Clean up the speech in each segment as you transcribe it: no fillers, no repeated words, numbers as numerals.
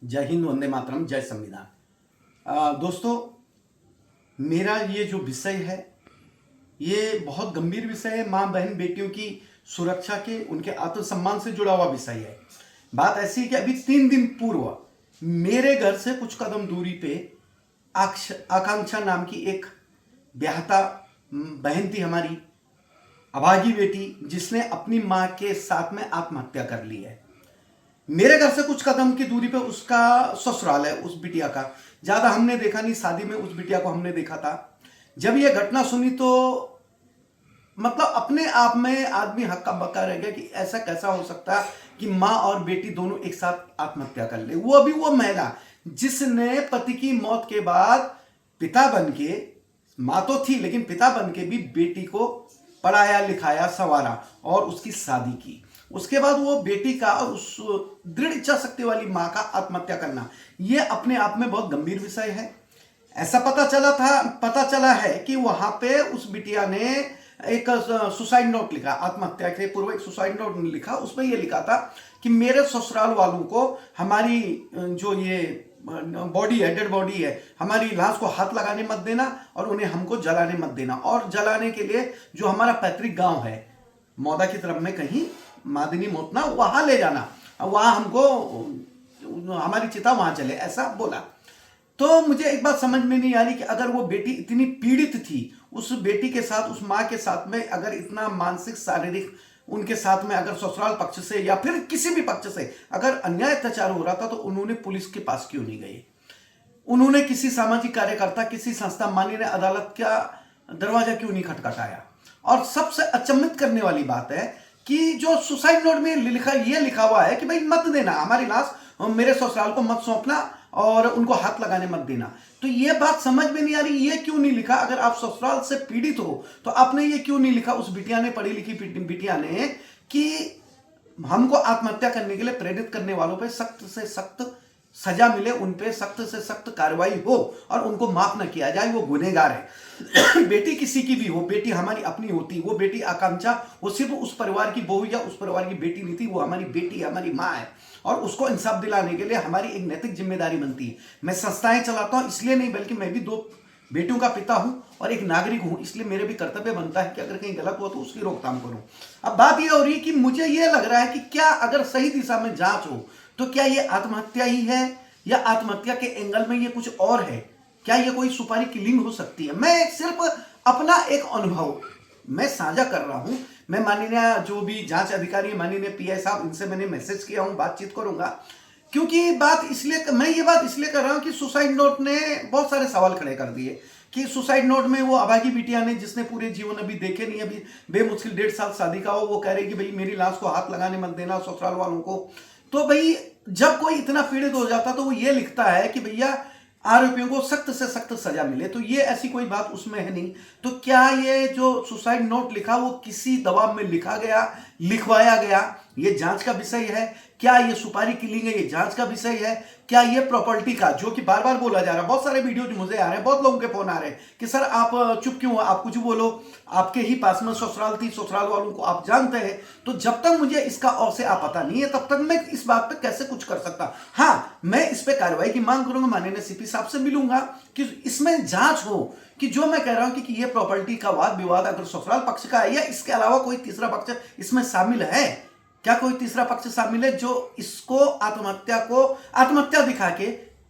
जय हिंद, वंदे मातरम, जय संविधान। दोस्तों, मेरा ये जो विषय है ये बहुत गंभीर विषय है। माँ बहन बेटियों की सुरक्षा के, उनके आत्मसम्मान से जुड़ा हुआ विषय है। बात ऐसी है कि अभी 3 दिन पूर्व मेरे घर से कुछ कदम दूरी पे आकांक्षा नाम की एक ब्याहता बहन थी, हमारी अभागी बेटी, जिसने अपनी माँ के साथ में आत्महत्या कर ली है। मेरे घर से कुछ कदम की दूरी पे उसका ससुराल है, उस बिटिया का। ज्यादा हमने देखा नहीं, शादी में उस बिटिया को हमने देखा था। जब ये घटना सुनी तो मतलब अपने आप में आदमी हक्का बक्का रह गया कि ऐसा कैसा हो सकता है कि माँ और बेटी दोनों एक साथ आत्महत्या कर ले। वो भी वो महिला जिसने पति की मौत के बाद पिता बन के, माँ तो थी लेकिन पिता बन के भी बेटी को पढ़ाया लिखाया संवारा और उसकी शादी की। उसके बाद वो बेटी का और उस दृढ़ इच्छा शक्ति वाली माँ का आत्महत्या करना, ये अपने आप में बहुत गंभीर विषय है। ऐसा पता चला है कि वहां पे उस बिटिया ने एक सुसाइड नोट लिखा, आत्महत्या के पूर्व एक सुसाइड नोट लिखा। उसमें यह लिखा था कि मेरे ससुराल वालों को हमारी जो ये बॉडी है, डेड बॉडी है, हमारी लाश को हाथ लगाने मत देना और उन्हें हमको जलाने मत देना। और जलाने के लिए जो हमारा पैतृक गांव है मौदा की तरफ में कहीं मादिनी मोतना, वहां ले जाना, वहां हमको हमारी चिता वहां चले, ऐसा बोला। तो मुझे एक बात समझ में नहीं आ रही कि अगर वो बेटी इतनी पीड़ित थी, उस बेटी के साथ, उस माँ के साथ में अगर इतना मानसिक शारीरिक उनके साथ में अगर ससुराल पक्ष से या फिर किसी भी पक्ष से अगर अन्याय अत्याचार हो रहा था, तो उन्होंने पुलिस के पास क्यों नहीं गए? उन्होंने किसी सामाजिक कार्यकर्ता, किसी संस्था, माननीय अदालत का दरवाजा क्यों नहीं खटखटाया? और सबसे अचंभित करने वाली बात है कि जो सुसाइड नोट में लिखा हुआ है कि भाई मत देना, हमारी लाश मेरे ससुराल को मत सौंपना और उनको हाथ लगाने मत देना। तो ये बात समझ में नहीं आ रही, ये क्यों नहीं लिखा? अगर आप ससुराल से पीड़ित हो तो आपने ये क्यों नहीं लिखा? उस बिटिया ने, पढ़ी लिखी बिटिया ने, कि हमको आत्महत्या करने के लिए प्रेरित करने वालों पे सख्त से सख्त सजा मिले, उन पे सख्त से सख्त कार्रवाई हो और उनको माफ न किया जाए, वो गुनहगार है। बेटी किसी की भी हो, बेटी हमारी अपनी होती। वो बेटी आकांक्षा, वो सिर्फ उस परिवार की बहू या उस परिवार की बेटी नहीं थी, वो हमारी बेटी, हमारी माँ है। और उसको इंसाफ दिलाने के लिए हमारी एक नैतिक जिम्मेदारी बनती है। मैं संस्थाएं चलाता हूं इसलिए नहीं, बल्कि मैं भी 2 बेटियों का पिता हूं और एक नागरिक हूं, इसलिए मेरे भी कर्तव्य बनता है कि अगर कहीं गलत हुआ तो उसकी रोकथाम करूं। अब बात यह हो रही है कि मुझे यह लग रहा है कि क्या अगर सही दिशा में जांच हो तो क्या यह आत्महत्या ही है या आत्महत्या के एंगल में यह कुछ और है? क्या यह कोई सुपारी किलिंग हो सकती है? मैं सिर्फ अपना एक अनुभव मैं साझा कर रहा हूं। मैं माननीय जो भी जांच अधिकारी, माननीय पीआई साहब, इनसे मैंने मैसेज किया हूं, बातचीत करूंगा। क्योंकि मैं ये बात इसलिए कर रहा हूं कि सुसाइड नोट ने बहुत सारे सवाल खड़े कर दिए कि सुसाइड नोट में वो अभागी बिटिया ने, जिसने पूरे जीवन अभी देखे नहीं, अभी बेमुश्किल 1.5 साल शादी का हो, वो कह रही कि भाई मेरी लाश को हाथ लगाने मत देना ससुराल वालों को। तो भाई जब कोई इतना पीड़ित हो जाता तो वो ये लिखता है कि भैया आरोपियों को सख्त से सख्त सजा मिले, तो ये ऐसी कोई बात उसमें है नहीं। तो क्या ये जो सुसाइड नोट लिखा वो किसी दबाव में लिखा गया, लिखवाया गया? ये जांच का विषय है। क्या ये सुपारी किलिंग है? ये जांच का विषय है। क्या ये प्रॉपर्टी का, जो कि बार बार बोला जा रहा है, बहुत सारे वीडियो मुझे आ रहे हैं, बहुत लोगों के फोन आ रहे हैं कि सर आप चुप क्यों हो, आप कुछ बोलो, आपके ही पास में ससुराल थी, ससुराल वालों को आप जानते हैं। तो जब तक मुझे इसका और से आप पता नहीं है, तब तक मैं इस बात पे कैसे कुछ कर सकता? हाँ, मैं इस पे कार्रवाई की मांग करूंगा, माननीय सीपी साहब से मिलूंगा कि इसमें जांच हो कि जो मैं कह रहा हूं कि ये प्रॉपर्टी का वाद विवाद अगर ससुराल पक्ष का है या इसके अलावा कोई तीसरा पक्ष इसमें शामिल है। क्या कोई तीसरा पक्ष शामिल है जो इसको आत्महत्या दिखा के,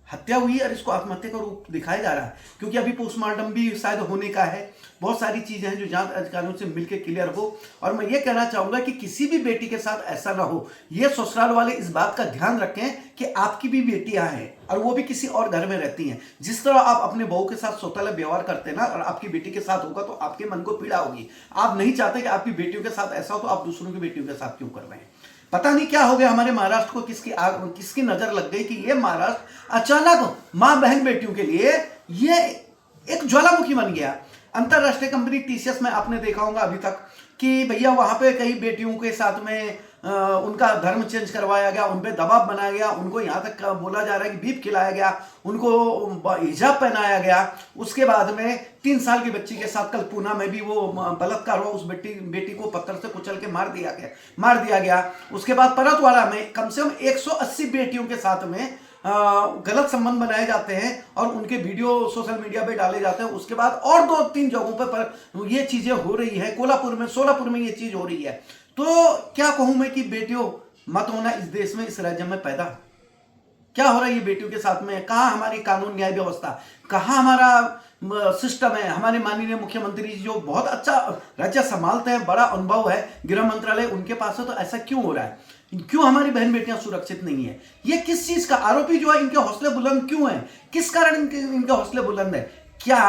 हत्या हुई और इसको आत्महत्या का रूप दिखाया जा रहा है? क्योंकि अभी पोस्टमार्टम भी शायद होने का है। बहुत सारी चीजें हैं जो जांच अधिकारियों से मिलकर क्लियर हो। और मैं ये कहना चाहूंगा कि किसी भी बेटी के साथ ऐसा ना हो। ये ससुराल वाले इस बात का ध्यान रखें कि आपकी भी बेटियां हैं और वो भी किसी और घर में रहती हैं। जिस तरह आप अपने बहू के साथ सौतेला व्यवहार करते हैं ना, और आपकी बेटी के साथ होगा तो आपके मन को पीड़ा होगी। आप नहीं चाहते कि आपकी बेटियों के साथ ऐसा हो, तो आप दूसरों की बेटियों के साथ क्यों कर रहे हैं? पता नहीं क्या हो गया हमारे महाराष्ट्र को, किसकी नजर लग गई कि ये महाराष्ट्र अचानक मां बहन बेटियों के लिए ये एक ज्वालामुखी बन गया। अंतरराष्ट्रीय कंपनी टीसीएस में आपने देखा होगा अभी तक कि भैया वहां पे कई बेटियों के साथ में उनका धर्म चेंज करवाया गया, उन पे दबाव बनाया गया, उनको यहाँ तक बोला जा रहा है कि बीफ खिलाया गया, उनको हिजाब पहनाया गया। उसके बाद में 3 साल की बच्ची के साथ कल पूना में भी वो बलात्कार हुआ, उस बेटी को पत्थर से कुचल के मार दिया गया। उसके बाद परतवाड़ा में कम से कम 180 बेटियों के साथ में गलत संबंध बनाए जाते हैं और उनके वीडियो सोशल मीडिया पे डाले जाते हैं। उसके बाद और 2-3 जगहों पर ये चीजें हो रही है, कोल्हापुर में, सोलापुर में ये चीज हो रही है। तो क्या कहूं मैं कि बेटियों मत होना इस देश में, इस राज्य में पैदा। क्या हो रहा है ये बेटियों के साथ में? कहां हमारी कानून न्याय व्यवस्था, कहां हमारा सिस्टम है? हमारे माननीय मुख्यमंत्री जी जो बहुत अच्छा राज्य संभालते हैं, बड़ा अनुभव है, गृह मंत्रालय उनके पास है, तो ऐसा क्यों हो रहा है? क्यों हमारी बहन बेटियां सुरक्षित नहीं है? ये किस चीज का? आरोपी जो है इनके हौसले बुलंद क्यों है? किस कारण इनके हौसले बुलंद है? क्या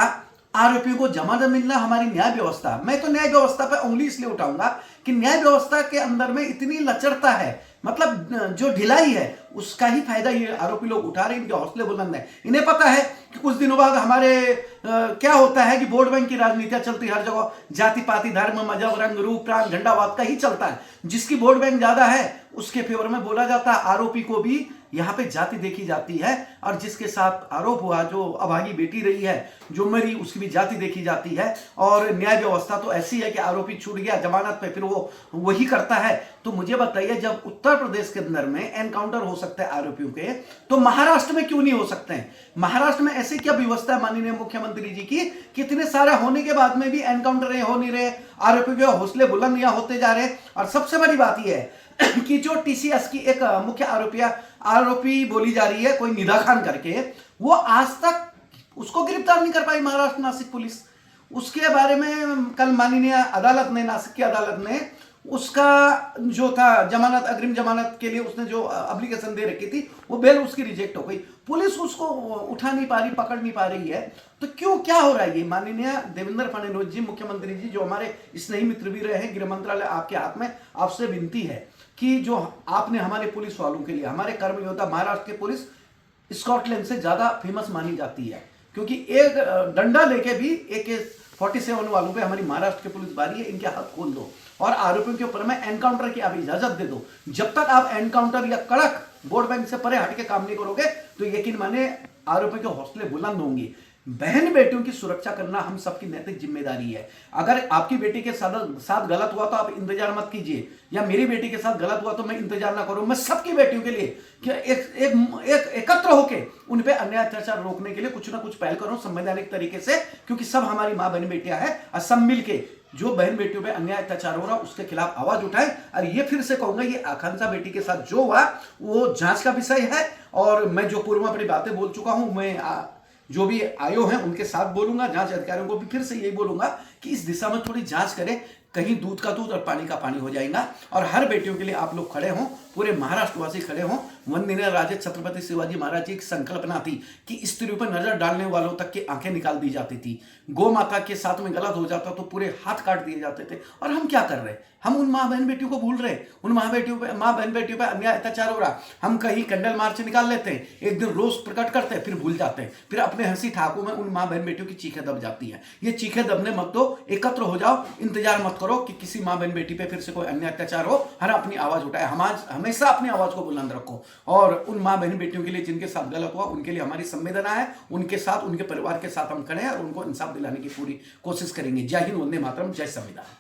आरोपियों को जमानत मिलना हमारी न्याय व्यवस्था? मैं तो न्याय व्यवस्था पे उंगली इसलिए उठाऊंगा कि न्याय व्यवस्था के अंदर में इतनी लचरता है, मतलब जो ढिलाई है उसका ही फायदा ये आरोपी लोग उठा रहे हैं। इनके हौसले बुलंद है। इन्हें पता है कि कुछ दिनों बाद हमारे क्या होता है कि वोट बैंक की राजनीतियां चलती हर जगह, जाति पाति धर्म मजहब रंग रूप प्रांत झंडावाद का ही चलता है। जिसकी वोट बैंक ज्यादा है उसके फेवर में बोला जाता है। आरोपी को भी यहाँ पे जाति देखी जाती है और जिसके साथ आरोप हुआ, जो अभागी बेटी रही है, जो मरी, उसकी भी जाति देखी जाती है। और न्याय व्यवस्था तो ऐसी है कि आरोपी छूट गया जमानत पे, फिर वो वही करता है। तो मुझे बताइए, जब उत्तर प्रदेश के अंदर में एनकाउंटर हो सकता है आरोपियों के, तो महाराष्ट्र में क्यों नहीं हो सकते हैं? महाराष्ट्र में ऐसी क्या व्यवस्था है माननीय मुख्यमंत्री जी की, कितने सारे होने के बाद में भी एनकाउंटर हो नहीं रहे, आरोपियों के हौसले बुलंद यहाँ होते जा रहे। और सबसे बड़ी बात यह है कि जो टीसीएस की एक मुख्य आरोपी बोली जा रही है, कोई निदा खान करके, वो आज तक उसको गिरफ्तार नहीं कर पाई महाराष्ट्र नासिक पुलिस। उसके बारे में कल माननीय अदालत ने, नासिक की अदालत ने, उसका जो था जमानत, अग्रिम जमानत के लिए उसने जो एप्लीकेशन दे रखी थी, वो बेल उसकी रिजेक्ट हो गई। पुलिस उसको उठा नहीं पा रही, पकड़ नहीं पा रही है। तो क्यों, क्या हो रहा है ये? माननीय देवेंद्र फडणवीस जी, मुख्यमंत्री जी, जो हमारे स्नेही मित्र भी रहे हैं, गृह मंत्रालय आपके हाथ में, आपसे विनती है कि जो आपने हमारे पुलिस वालों के लिए, हमारे कर्म योद्धा, महाराष्ट्र की पुलिस स्कॉटलैंड से ज्यादा फेमस मानी जाती है, क्योंकि एक डंडा लेके भी AK-47 वालों पे हमारी महाराष्ट्र की पुलिस भारी है। इनके हाथ खोल दो और आरोपियों के ऊपर में एनकाउंटर की आप इजाजत दे दो। जब तक आप एनकाउंटर या कड़क वोट बैंक से परे हट के काम नहीं करोगे तो यकीन माने आरोपियों के हौसले बुलंद होंगे। बहन बेटियों की सुरक्षा करना हम सबकी नैतिक जिम्मेदारी है। अगर आपकी बेटी के साथ गलत हुआ तो आप इंतजार मत कीजिए, या मेरी बेटी के साथ गलत हुआ तो मैं इंतजार ना करूं। मैं सबकी बेटियों के लिए कि एक एकत्र होके उन पे अन्याय अत्याचार रोकने के लिए कुछ ना कुछ पहल करूं संवैधानिक तरीके से, क्योंकि सब हमारी मां बहन बेटियां हैं और सब मिलके जो बहन बेटियों पे अन्याय अत्याचार हो रहा उसके खिलाफ आवाज उठाए। और ये फिर से कहूंगा, ये आकांक्षा बेटी के साथ जो हुआ वो जांच का विषय है। और मैं जो पूर्व में अपनी बातें बोल चुका हूं, मैं जो भी आयोग हैं उनके साथ बोलूंगा, जांच अधिकारियों को भी फिर से यही बोलूंगा कि इस दिशा में थोड़ी जांच करें, कहीं दूध का दूध और पानी का पानी हो जाएगा। और हर बेटियों के लिए आप लोग खड़े हों, पूरे महाराष्ट्रवासी खड़े हों। वंदनीय राजे छत्रपति शिवाजी महाराज जी की संकल्पना थी कि स्त्रियों पर नजर डालने वालों तक की आंखें निकाल दी जाती थी। गौ माता के साथ में गलत हो जाता तो पूरे हाथ काट दिए जाते थे। और हम क्या कर रहे हैं? हम उन माँ बहन बेटियों को भूल रहे हैं। उन माँ बहन बेटियों पर अन्याय अत्याचार हो रहा, हम कहीं कैंडल मार्च निकाल लेते हैं, एक दिन रोष प्रकट करते हैं, फिर भूल जाते हैं, फिर अपने हंसी ठाकों में उन माँ बहन बेटियों की चीखें दब जाती हैं। ये चीखें दबने मत दो, एकत्र हो जाओ, इंतजार मत करो कि किसी माँ बहन बेटी पे फिर से कोई अन्याय अत्याचार हो। हर अपनी आवाज उठाए, हमेशा अपनी आवाज को बुलंद रखो। और उन माँ बहन बेटियों के लिए जिनके साथ गलत हुआ उनके लिए हमारी संवेदना है, उनके साथ, उनके परिवार के साथ हम खड़े हैं और उनको इंसाफ दिलाने की पूरी कोशिश करेंगे। जय हिंद, वंदे मातरम, जय संविधान।